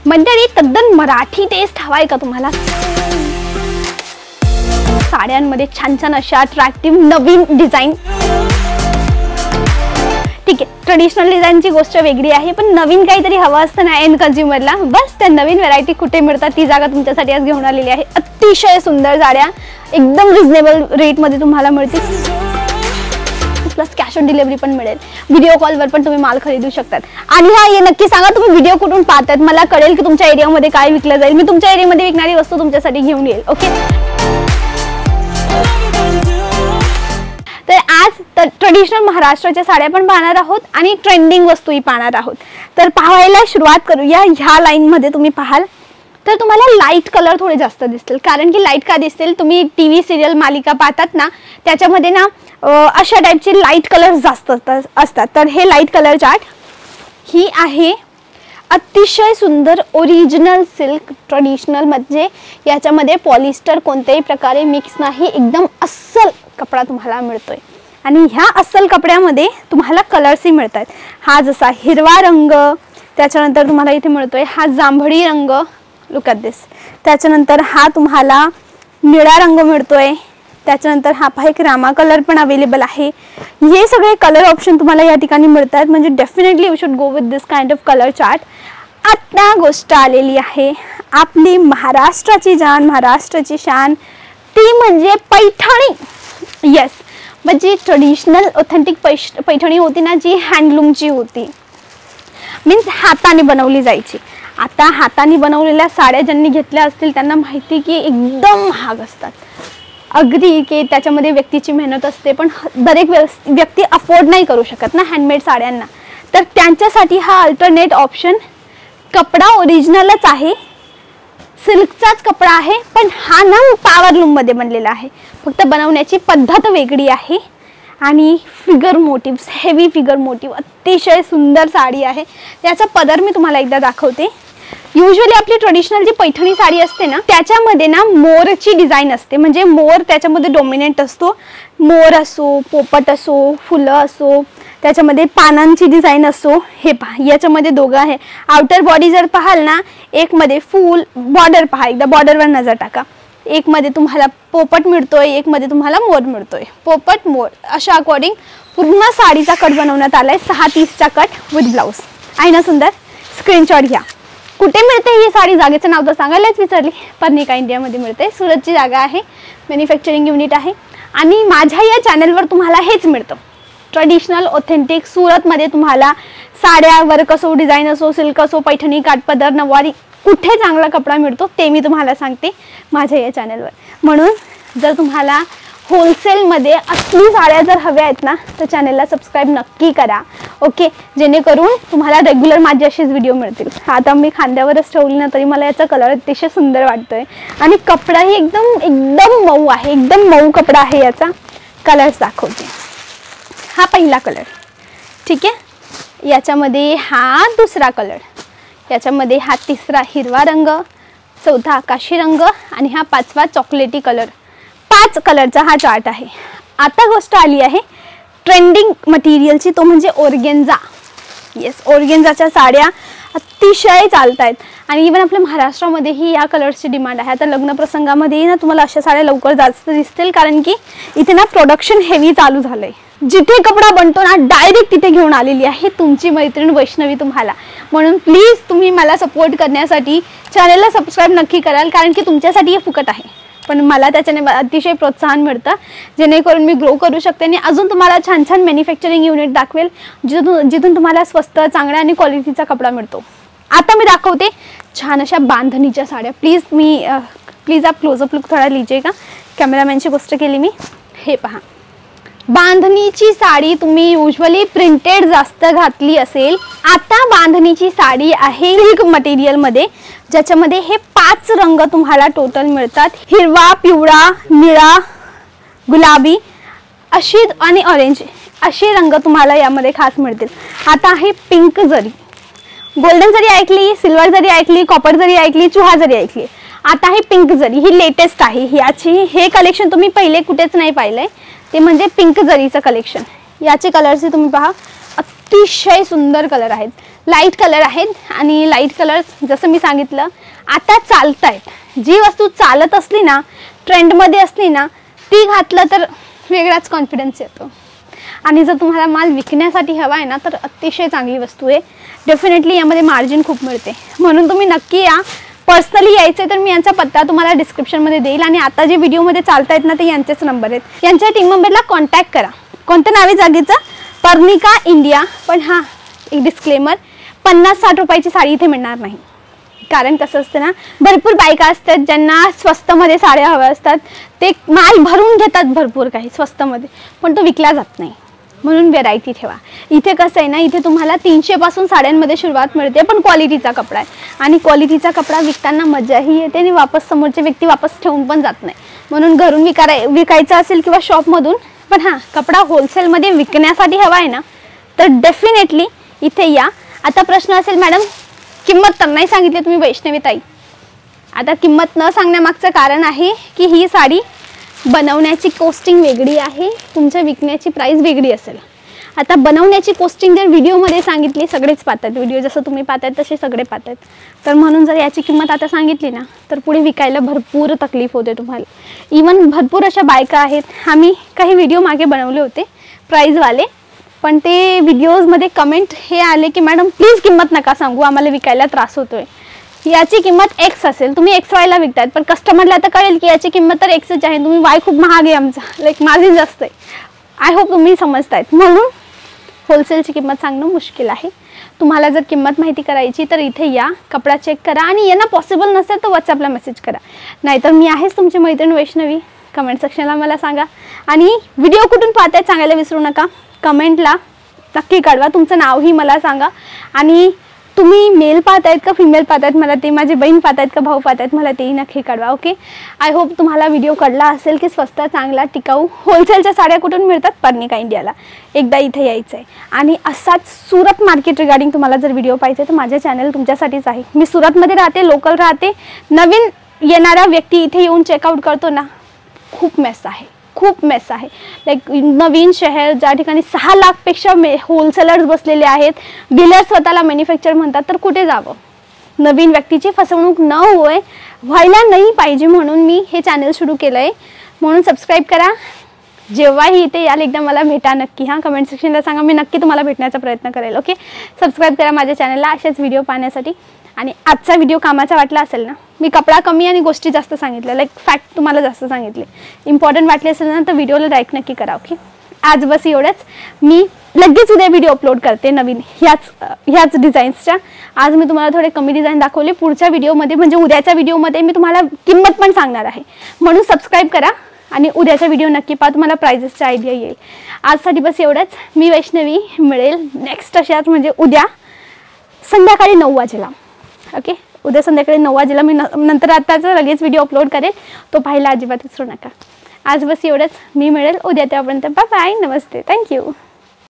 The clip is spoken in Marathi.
मंडळी तद्दन मराठी टेस्ट हवाय का तुम्हाला? साड्यांमध्ये छान छान अशा अट्रॅक्टिव्ह नवीन डिझाईन. ठीक आहे, ट्रेडिशनल डिझाईनची गोष्ट वेगळी आहे, पण नवीन काहीतरी हवं असतं ना एंड कंझ्युमरला. बस त्या नवीन व्हरायटी कुठे मिळतात ती जागा तुमच्यासाठी आज घेऊन आलेली आहे. अतिशय सुंदर साड्या एकदम रिजनेबल रेटमध्ये तुम्हाला मिळतील. प्लस कॅश ऑन डिलिव्हरी पण मिळेल. व्हिडिओ कॉलवर पण तुम्ही माल खरेदू शकतात. आणि हे नक्की सांगा तुम्ही व्हिडिओ कुठून पाहतात, मला कळेल की तुमच्या एरियामध्ये काय विकलं जाईल. मी तुमच्या एरियामध्ये विकणारी वस्तू तुमच्यासाठी घेऊन येईल. ओके, तर आज ट्रेडिशनल महाराष्ट्राच्या साड्या पण पाहणार आहोत आणि ट्रेंडिंग वस्तूही पाहणार आहोत. तर पाहायला सुरुवात करूया. ह्या लाईनमध्ये तुम्ही पाहाल तर तुम्हाला लाईट कलर थोडे जास्त दिसतील. कारण की लाईट का दिसतील, तुम्ही टीव्ही सिरियल मालिका पाहतात ना, त्याच्यामध्ये ना अशा टाईपचे लाईट कलर जास्त असतात. तर हे लाईट कलर चार्ट ही आहे अतिशय सुंदर ओरिजिनल सिल्क ट्रेडिशनल, म्हणजे याच्यामध्ये पॉलिस्टर कोणत्याही प्रकारे मिक्स नाही. एकदम अस्सल कपडा तुम्हाला मिळतोय. आणि ह्या अस्सल कपड्यामध्ये तुम्हाला कलर्सही मिळतात. हा जसा हिरवा रंग, त्याच्यानंतर तुम्हाला इथे मिळतोय हा जांभळी रंग, लुक ॲट दिस. त्याच्यानंतर हा तुम्हाला निळा रंग मिळतोय. त्याच्यानंतर हा पहा एक रामा कलर पण अवेलेबल आहे. हे सगळे कलर ऑप्शन तुम्हाला या ठिकाणी मिळतात. म्हणजे definitely you should go with this kind of colour chart. आता गोष्ट आलेली आहे आपली महाराष्ट्राची जान, महाराष्ट्राची शान, ती म्हणजे पैठणी. येस, म्हणजे ट्रेडिशनल ऑथेंटिक पैठणी होती ना, जी हँडलूमची होती, मीन्स हाताने बनवली जायची. आता हाताने बनवलेल्या साड्या ज्यांनी घेतल्या असतील त्यांना माहिती की एकदम महाग असतात. अगदी की त्याच्यामध्ये व्यक्तीची मेहनत असते, पण दरेक व्यक्ती अफोर्ड नाही करू शकत ना हँडमेड साड्यांना. तर त्यांच्यासाठी हा अल्टरनेट ऑप्शन, कपडा ओरिजिनलच आहे, सिल्कचाच कपडा आहे, पण हा ना पॉवरलूममध्ये बनलेला आहे. फक्त बनवण्याची पद्धत वेगळी आहे. आणि figure motifs, heavy figure motif, अतिशय सुंदर साडी आहे. याचा पदर मी तुम्हाला एकदा दाखवते. युजली आपली ट्रेडिशनल जी पैठणी साडी असते ना, त्याच्यामध्ये ना मोरची डिझाईन असते. म्हणजे मोर त्याच्यामध्ये डॉमिनेंट असतो. मोर असो, पोपट असो, फुलं असो, त्याच्यामध्ये पानांची डिझाईन असो. हे पहा, याच्यामध्ये दोघं आहे. आउटर बॉडी जर पाहाल ना, एक मध्ये फुल बॉर्डर पहा, एकदा बॉर्डरवर नजर टाका. एक मध्ये तुम्हाला पोपट मिळतोय, एक मध्ये तुम्हाला मोर मिळतोय. पोपट मोर अशा अकॉर्डिंग पूर्ण साडीचा कट बनवण्यात आलाय. 6:30चा कट विथ ब्लाउज आहे ना सुंदर. स्क्रीनशॉट घ्या. कुठे मिळते ही साडी, जागेचं नाव तर सांगायलाच विसरली. पर्निका इंडियामध्ये मिळते. सुरतची जागा आहे, मॅन्युफॅक्चरिंग युनिट आहे. आणि माझ्या या चॅनलवर तुम्हाला हेच मिळतं, ट्रेडिशनल ऑथेंटिक. सुरतमध्ये तुम्हाला साड्या, वर्क असो, डिझाईन असो, सिल्क असो, पैठणी, काठपदर, नऊवारी, कुठे चांगला कपडा मिळतो ते मी तुम्हाला सांगते माझ्या या चॅनलवर. म्हणून जर तुम्हाला होलसेलमध्ये असली साड्या जर हव्या आहेत ना, तर चॅनलला सबस्क्राईब नक्की करा. ओके, जेणेकरून तुम्हाला रेग्युलर माझे असेच व्हिडिओ मिळतील. आता मी खांद्यावरच ठेवली ना, तरी मला याचा कलर अतिशय सुंदर वाटतोय. आणि कपडाही एकदम मऊ आहे, एकदम मऊ कपडा आहे. याचा कलर्स दाखवते. हा पहिला कलर, ठीक आहे. याच्यामध्ये हा दुसरा कलर, याच्यामध्ये हा तिसरा हिरवा रंग, चौथा आकाशी रंग आणि हा पाचवा चॉकलेटी कलर. 5 कलरचा हा चार्ट आहे. आता गोष्ट आली आहे ट्रेंडिंग मटेरियलची, तो म्हणजे ऑर्गेन्झा. येस, ऑर्गेन्झाच्या साड्या अतिशय चालत आहेत. आणि इवन आपल्या महाराष्ट्रामध्येही या कलर्सची डिमांड आहे. आता लग्न प्रसंगामध्येही ना तुम्हाला अशा साड्या लवकर जास्त दिसतील, कारण की इथे ना प्रोडक्शन हेवी चालू झालंय. जिथे कपडा बनतो ना, डायरेक्ट तिथे घेऊन आलेली आहे तुमची मैत्रीण वैष्णवी तुम्हाला. म्हणून प्लीज तुम्ही मला सपोर्ट करण्यासाठी चॅनलला सबस्क्राईब नक्की कराल, कारण की तुमच्यासाठी हे फुकट आहे, पण मला त्याच्याने अतिशय प्रोत्साहन मिळतं, जेणेकरून मी ग्रो करू शकते आणि अजून तुम्हाला छान छान मॅन्युफॅक्चरिंग युनिट दाखवेल, जिथून तुम्हाला स्वस्त, चांगला आणि क्वालिटीचा कपडा मिळतो. आता मी दाखवते छान अशा बांधणीच्या साड्या. प्लीज आप क्लोजअप लुक थोडा लीजिएगा. कॅमेरामॅनची गोष्ट केली मी. हे पहा, बांधणीची साडी तुम्ही युजली प्रिंटेड जास्त घातली असेल. आता बांधणीची साडी आहे सिल्क मटेरियल मध्ये, ज्याच्यामध्ये हे 5 रंग तुम्हाला टोटल मिळतात. हिरवा, पिवळा, निळा, गुलाबी अशी आणि ऑरेंज असे रंग तुम्हाला यामध्ये खास मिळतील. आता आहे पिंक जरी, गोल्डन जरी ऐकली, सिल्वर जरी ऐकली, कॉपर जरी ऐकली, चुहा जरी ऐकली. आता आहे पिंक जरी, ही लेटेस्ट आहे. हे कलेक्शन तुम्ही पहिले कुठेच नाही पाहिलंय, ते म्हणजे पिंक जरीचं कलेक्शन. याचे कलर्स तुम्ही पहा, अतिशय सुंदर कलर आहेत, लाईट कलर आहेत आणि लाईट कलर जसं मी सांगितलं आता चालतायत. जी वस्तू चालत असली ना, ट्रेंडमध्ये असली ना, ती घातलं तर वेगळाच कॉन्फिडन्स येतो. आणि जर तुम्हाला माल विकण्यासाठी हवा आहे ना, तर अतिशय चांगली वस्तू आहे. डेफिनेटली यामध्ये मार्जिन खूप मिळते, म्हणून तुम्ही नक्की या. पर्सनली यायचे तर मी यांचा पत्ता तुम्हाला डिस्क्रिप्शनमध्ये देईल आणि आता जे व्हिडिओमध्ये चालता आहेत ना, ते यांचेच नंबर आहेत. यांच्या टीम मेंबरला कॉन्टॅक्ट करा. कोणतं नाव आहे जागेचं? पर्निका इंडिया. पण हां, एक डिस्क्लेमर, 50-60 रुपयाची साडी इथे मिळणार नाही. कारण कसं असतं ना, भरपूर बायका असतात ज्यांना स्वस्तमध्ये साड्या हव्या असतात, ते माल भरून घेतात भरपूर काही स्वस्तमध्ये, पण तो विकला जात नाही. म्हणून व्हेरायटी ठेवा. इथे कसं आहे ना, इथे तुम्हाला 300 पासून साड्यांमध्ये सुरुवात मिळते, पण क्वालिटीचा कपडा आहे. आणि क्वालिटीचा कपडा विकताना मजाही येते आणि वापस समोरची व्यक्ती वापस ठेवून पण जात नाही. म्हणून घरून विकायचा असेल किंवा शॉपमधून, पण हां, कपडा होलसेलमध्ये विकण्यासाठी हवा आहे ना, तर डेफिनेटली इथे या. आता प्रश्न असेल, मॅडम किंमत तर नाही सांगितली तुम्ही वैष्णवी ताई. आता किंमत न सांगण्यामागचं कारण आहे की ही साडी बनवण्याची कॉस्टिंग वेगळी आहे, तुमच्या विकण्याची प्राइस वेगळी असेल. आता बनवण्याची कॉस्टिंग जर व्हिडिओमध्ये सांगितली, सगळेच पाहतात व्हिडिओ, जसं तुम्ही पाहतात तसे सगळे पाहतात, तर म्हणून जर याची किंमत आता सांगितली ना, तर पुढे विकायला भरपूर तकलीफ होते तुम्हाला. इवन भरपूर अशा बायका आहेत, आम्ही काही व्हिडिओ मागे बनवले होते प्राईजवाले, पण ते व्हिडिओजमध्ये कमेंट हे आले की मॅडम प्लीज किंमत नका सांगू, आम्हाला विकायला त्रास होतोय. याची किंमत एक्स असेल, तुम्ही XY ला विकतायत, पण कस्टमरला आता कळेल की याची किंमत तर एक्सच आहे, तुम्ही Y खूप महाग आहे आमचा, लाईक मार्जिन जास्त आहे. आय होप तुम्ही समजतायत. म्हणून होलसेलची किंमत सांगणं मुश्किल आहे. तुम्हाला जर किंमत माहिती करायची तर इथे या, कपडा चेक करा आणि यांना पॉसिबल नसेल तर व्हॉट्सअपला मेसेज करा. नाहीतर मी आहेच तुमची मैत्रीण वैष्णवी. कमेंट सेक्शनला मला सांगा आणि व्हिडिओ कुठून पाहतायत सांगायला विसरू नका. कमेंटला नक्की कळवा, तुमचं नावही मला सांगा. आणि तुम्ही मेल पाहतायत का फिमेल पाहतायत मला ते, माझी बहीण पाहतायत का भाऊ पाहतायत मला तेही नक्की कळवा. ओके, आय होप तुम्हाला व्हिडिओ कळला असेल की स्वस्त, चांगला, टिकाऊ होलसेलच्या साड्या कुठून मिळतात. पर्निका इंडियाला एकदा इथे यायचं आहे. आणि असाच सुरत मार्केट रिगार्डिंग तुम्हाला जर व्हिडिओ पाहिजे तर माझे चॅनल तुमच्यासाठीच आहे. मी सुरतमध्ये राहते, लोकल राहते. नवीन येणारा व्यक्ती इथे येऊन चेकआउट करतो ना, खूप मेस आहे, खूप मेस आहे. लाईक नवीन शहर ज्या ठिकाणी 6 लाखपेक्षा होलसेलर्स बसलेले आहेत, डीलर स्वतःला मॅन्युफॅक्चर म्हणतात, तर कुठे जावं? नवीन व्यक्तीची फसवणूक व्हायला नाही पाहिजे म्हणून मी हे चॅनल सुरू केलं आहे. म्हणून सबस्क्राईब करा. जेव्हाही इथे याल एकदा मला भेटा नक्की. हां, कमेंट सेक्शनला सांगा, मी नक्की तुम्हाला भेटण्याचा प्रयत्न करेल. ओके, सबस्क्राईब करा माझ्या चॅनलला असेच व्हिडिओ पाहण्यासाठी. आणि आजचा व्हिडिओ कामाचा वाटला असेल ना, मी कपडा कमी आणि गोष्टी जास्त सांगितल्या, लाईक फॅक्ट तुम्हाला जास्त सांगितले, इम्पॉर्टंट वाटले असेल ना, तर व्हिडिओला लाईक नक्की करा. ओके, आज बस एवढंच. मी लगेच उद्या व्हिडिओ अपलोड करते नवीन ह्याच डिझाईन्सच्या. आज मी तुम्हाला थोडे कमी डिझाईन दाखवले. पुढच्या व्हिडिओमध्ये म्हणजे उद्याच्या व्हिडिओमध्ये मी तुम्हाला किंमत पण सांगणार आहे. म्हणून सबस्क्राईब करा आणि उद्याचा व्हिडिओ नक्की पहा, तुम्हाला प्राइजेसचा आयडिया येईल. आजसाठी बस एवढंच. मी वैष्णवी मिळेल नेक्स्ट अशाच म्हणजे उद्या संध्याकाळी 9 वाजेला. ओके, उद्या संध्याकाळी 9 वाजेला मी नंतर आताचा लगेच व्हिडिओ अपलोड करेल, तो पाहायला अजिबात विसरू नका. आज बस एवढंच. मी मिळेल उद्या, त्यापर्यंत बाय बाय, नमस्ते, थँक्यू.